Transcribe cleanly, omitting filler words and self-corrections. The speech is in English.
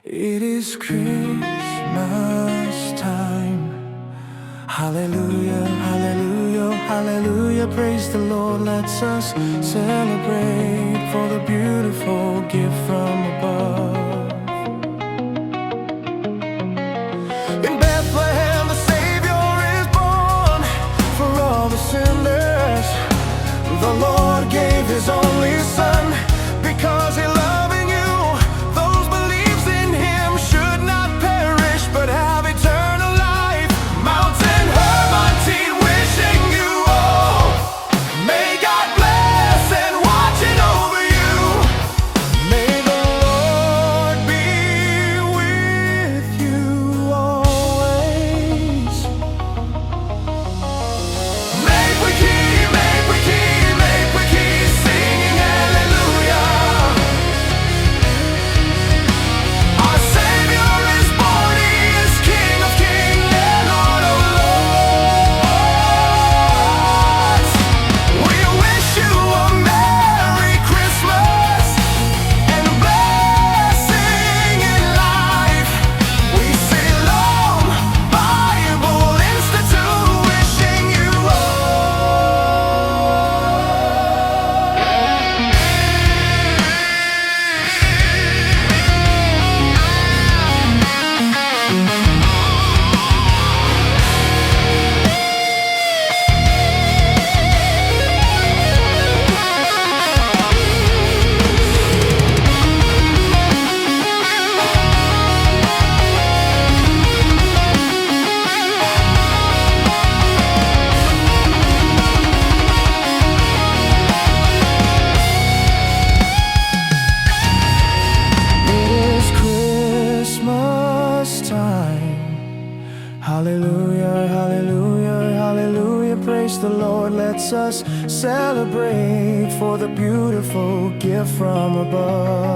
It is Christmas time. Hallelujah, hallelujah, hallelujah. Praise the Lord. Let's us celebrate for the beautiful gift from above. In Bethlehem the Savior is born. For all the sinners the Lord gave His only Son. Because He loving you, those believes in Him should not perish but have eternal life. Mountain Hermonty wishing you all. May God bless and watching over you. May the Lord be with you always. Make we keep, make we keep, make we keep singing hallelujah. Our Savior is born, He is King of kings and Lord of lords. We wish you a Merry Christmas and blessing in life. We say long Bible Institute wishing you It is Christmas time. Hallelujah, hallelujah, hallelujah. Praise the Lord. Let's us celebrate for the beautiful gift from above.